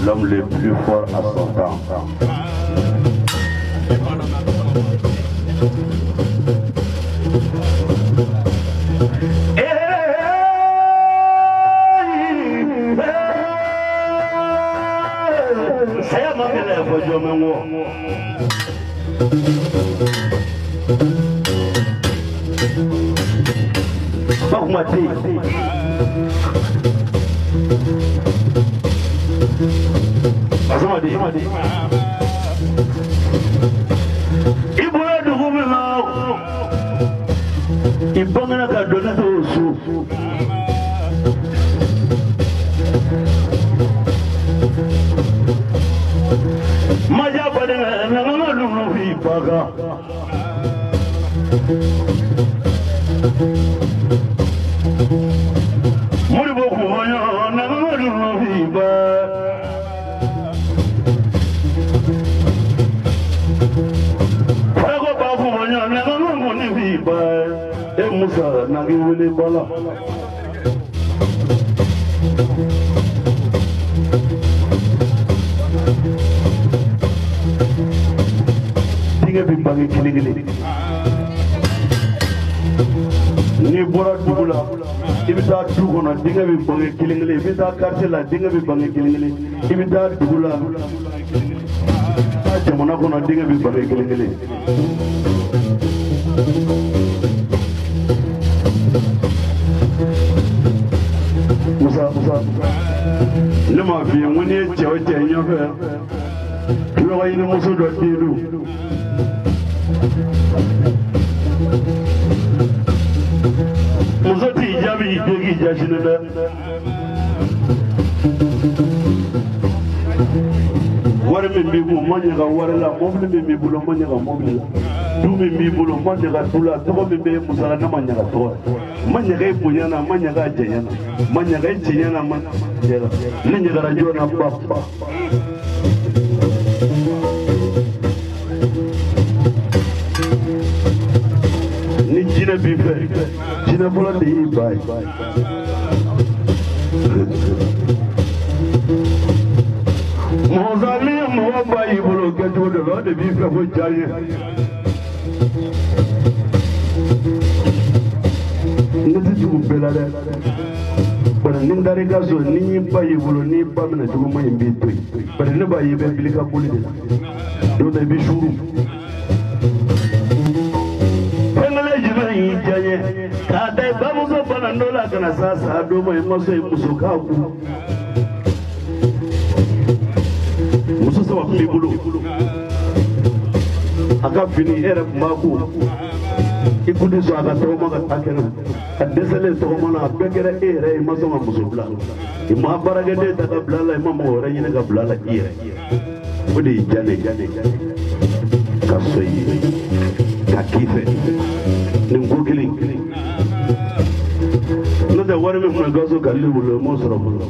L'homme le plus fort à son temps. Saya mangele bojo mengo. Bak mati. Azamadi. Ibu ya dugu mina. Ibangana ka dona to su. Maja pada nama lupa. Muri boku wanyo na ngori viba. Fago baku wanyo na ngori viba. E Musa nagi wili bala. Dinga bi bangi kiligili. Ni bora dugula ibita dugono dinga bi bangi kiligili ibita quartier la dinga bi bangi kiligili ibita dugula jamana kono dinga bi bangi kiligili Musa ne ma fi woni chewo chenyo fe lo wa ni muso do tidu muso ti jabi degi jashine da war min bi bu manya ga war la mobli min bi bu lo manya ga mobli du min bi bu lo manya ga dula to min be musa na manya ga to manya ga ipunya na manya ga jenya manya ga jenya na man jera nenya ga rajo na papa ni jina bi fe jina bola de bai Mozali mo ba ibolo keto de lo de bi fe ko jaye ngati ju bela de bana nindare ga zo ni ba ibolo ni ba mena ju mo yimbi toy bana ne ba yibe bilika boli de do de bi shuru pengale jibe yi jaye ka dai ba mu zo bana ndola kana sasa do mo maso muso ka ku muso sama mi bulu aka fini era mako ikundi so aka to ma ka akena adesele to ma na begere era maso ma muso bla ma barage de ta bla la ma mo re ni ka bla la ire odi jane ka soyi ka kife ni ngogili no da wari me mo gaso ka le bulu mo soro bulu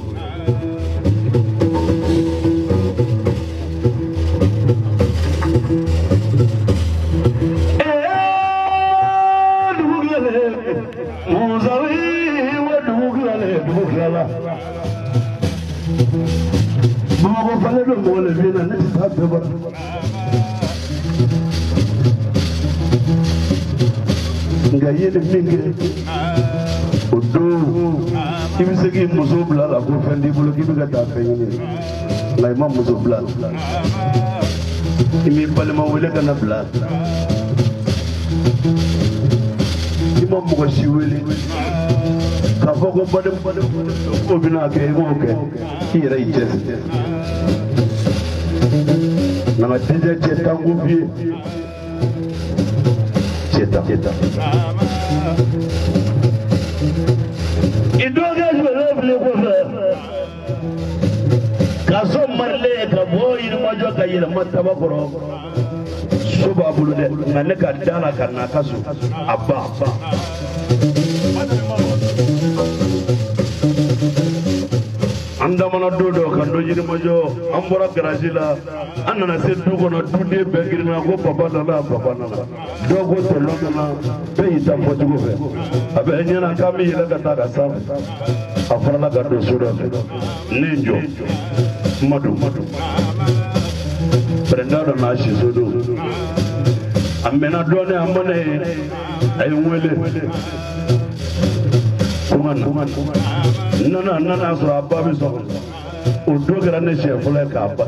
Mama fale do mo le bina ne ta be ba nga yele mingi odo ibisegi muso bla la ko fendi bulu ki be ta fe ni lay ma muso bla imi pale ma wele kana bla imo mo ko siwele ka fogo bade ko bina ke mo ke ira ije na matije cheta ngupi cheta idoga jwele ko fa kaso marle ka boyir majo ka yira mataba koro suba bulu de ngane ka dala kana kasu abba andamana dodo kan do jiri mojo ambora garajila anana se dugo no dude be girna ko papa nala dogo to lona be ita fotugo be abe nyana kami yela kata ka sam afara ga do sudo ninjo madu prenda do na shi sudo amena done amane ay wele kuman nana sura abba bi so o dogara ne chef la ka abba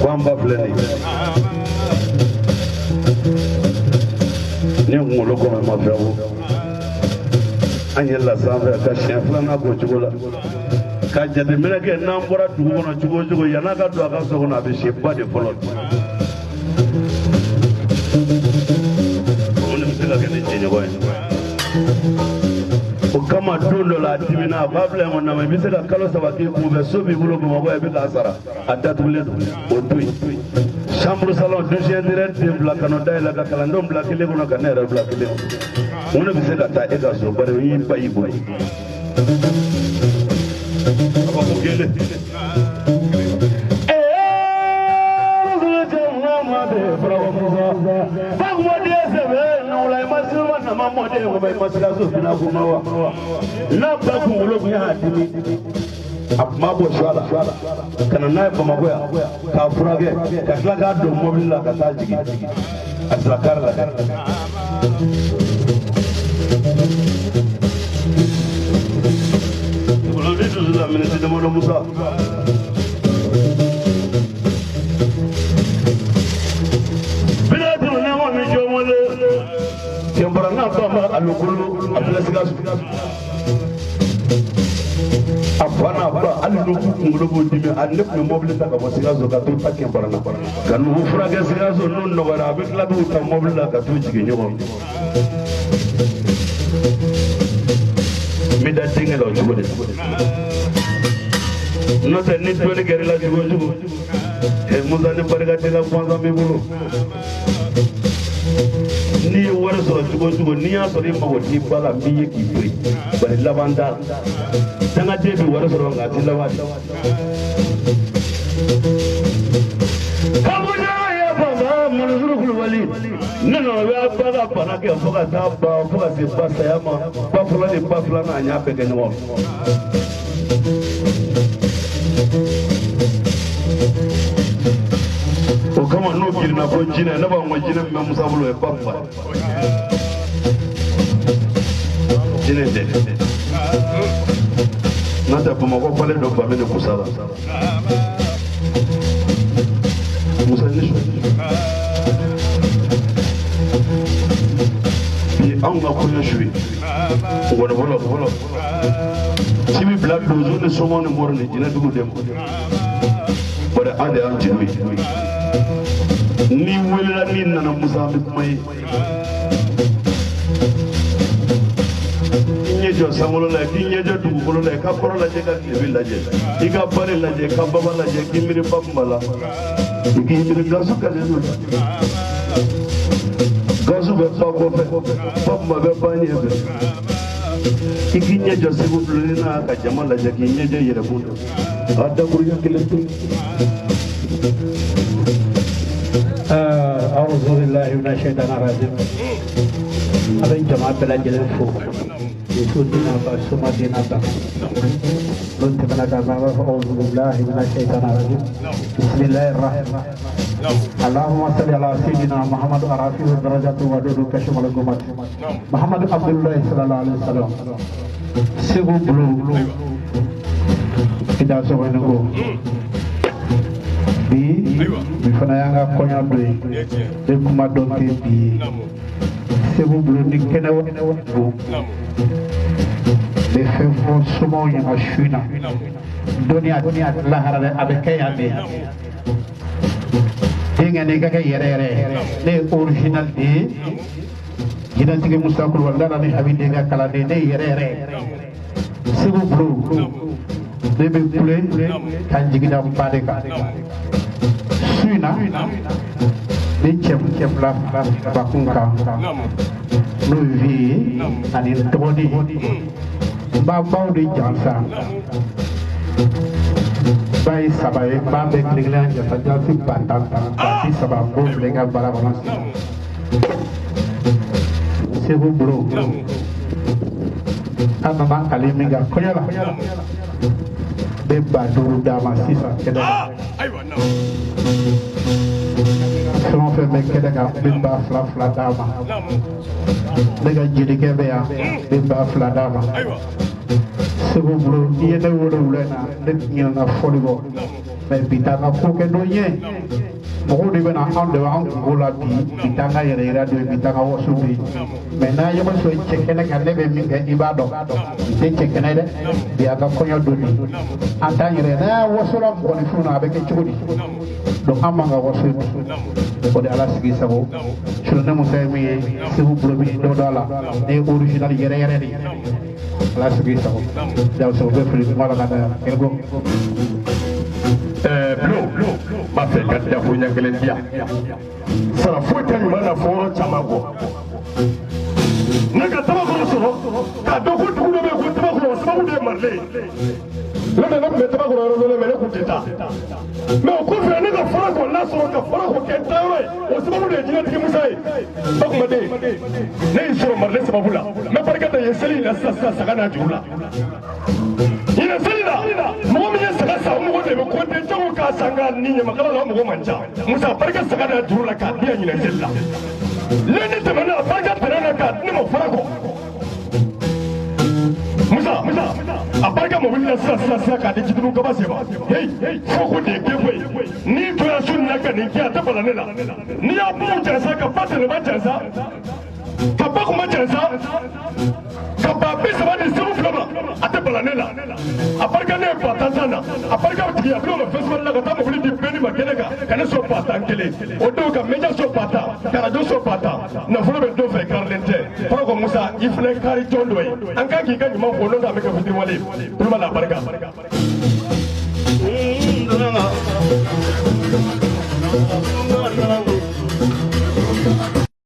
kwamba fleni ni ngolo ko ma fawo anyela sambe ka chef la na ko chugola ka jade mena ke nambora dugo no chugo yana ka do aka so na be sheba de follow on me tela ke ne chenyo ko o kama dondo la timina bable mo na me biseka kalo sabaki ku be so bi bulo mo ko e be ka sara adatule o tui chambre salon deuxième direct de la Canada et la Calando black les on a canera black les on a visé la taille et la so bari yi payi boy aba ko gele bravo Musa bak mo de sebe no lay masuma na mo de ko bay masla so na ko mawa na ba ko lo ko ya dimi ma bo shwala kana na ba ma goya ka furage ka kila ga do mobile la ka ta jigi asla karla ko le do la ministre de Mono Musa Kembarana bama alukulu ablasigasu afana ba aluku ngolobo dimi alef me mobile ta ka bosigasu ka to ta kembarana kanu furaga sigasu non no wara be la bu ta mobile la ka to jige nyogo mi da tinga lo jugo de no te ni to ni gari la jugo jugo e muzane barga de la kwanza mi bulu ni wara so jugo ni ya so ni mago ti bala mi yeki pri bari lavanda danga de bi wara so nga ti lavanda kabuja ya baba munzuru kul wali nano ya baba bana ke foka ta ba foka se pasta ya ma ba fula ni ba fula na nya pe ke no o kama no kirna ko jina na ba mo jina me Musa bulo e papa jina de na ta ko ko pale do ba me ne kusala Musa ni sho bi an ga ko yoshui wala bolo tibi black dozo ne somo ne mor ne jina dugo dem bare ande am jiwi ni wela ni nana Musa bi may nyejo samolo la ki nyejo du ko la ka ko la je ka bi la je iga bare la je ka baba la je ki miri bambala ki miri gasu ka le gasu be pa ko fe bamba be pa ni be ki nyejo se bu na ka jama la je ki nyejo yere bu ada kuriya kile tu أعوذ بالله من الشيطان الرجيم. أبين جماعة بلا جلال فوق. يسوع دينا بسوما دينا تا. لون تمنا كذا أعوذ بالله من الشيطان الرجيم. بسم الله الرحمن الرحيم. اللهم صل على سيدنا محمد الرافع الدرجات ودود كشمال الجمات. محمد عبد الله صلى الله عليه وسلم. سيبو بلو. إذا سوينكو. bi fana yanga konya doy de kuma donte bi sebu blu ni kene wo de fefo sumo ya ashuna dunia la harale abeke yande dinga ne ga yere ne original de jidan tige mustaqbal wala ni habide ga kala de yere sebu blu de be kule kan jigida pade ka suina de chem la bakunka no vi ani todi ba baw de jansa bay sabaye ba be kliglan ya ta fi batanta di sabab bo lenga bala balance c'est vous bro ama ma kaliminga koyala be baduru dama sisa keda sama fe me keda ga bimba fla dama daga jidi kebe ya bimba fla dama sebo bro yene wolo wulena de nyina foligo be bitanga ko ke do nye mo de bena ande wa an ko la bi bitanga yere yere do bitanga wosu bi me na yoma so chekene ka lebe mi ga ibado te chekene de bi aga konyo do ni anta yere na wosu la ko ni funa be ke chudi do amanga wosu ko de ala sigi sabo shurna mo tay mi sebu bro bi do dala de original yere yere ni ala sigi sabo daw so be fri mala kada elgo Blue, ma fait 4 ya punya kelen dia sara foita ni mana foro chamago naga tabako soro ka dogo dugu be ko tabako sababu de marle lana na me tabako ro le mele kutita me ko fe naga fara ko la soro ka fara ko kentawe o sababu de jina tiki musai bakuma de ne soro marle sababu la me barkata yeseli la sa sagana jula ina salida mo mi saka sa mo de ko de jago ka sanga ni makala la mo manja musa barka sagana jula ka dia ni jella lene tamana barka tarana ka ni mo farako musa a barka mo willa sa ka de jidu ka ba se ba hey ko de ke we ni to ya sunna ka ni ya ta bala ne la ni ya bu jansa ka pata ne ba jansa ka ba kuma jansa ka ba be sa ba de su flama ata bala ne la a barka ne pata sana a barka ti ya blo festival la ka ta mo wili di beni ma keneka kana so pata ngele o do ka meja so pata kana do so pata na fulo be do fe karlente farko musa ifle kari tondo yi an ka ki ka ni ma ko no ga me ka fitri wale kuma la barka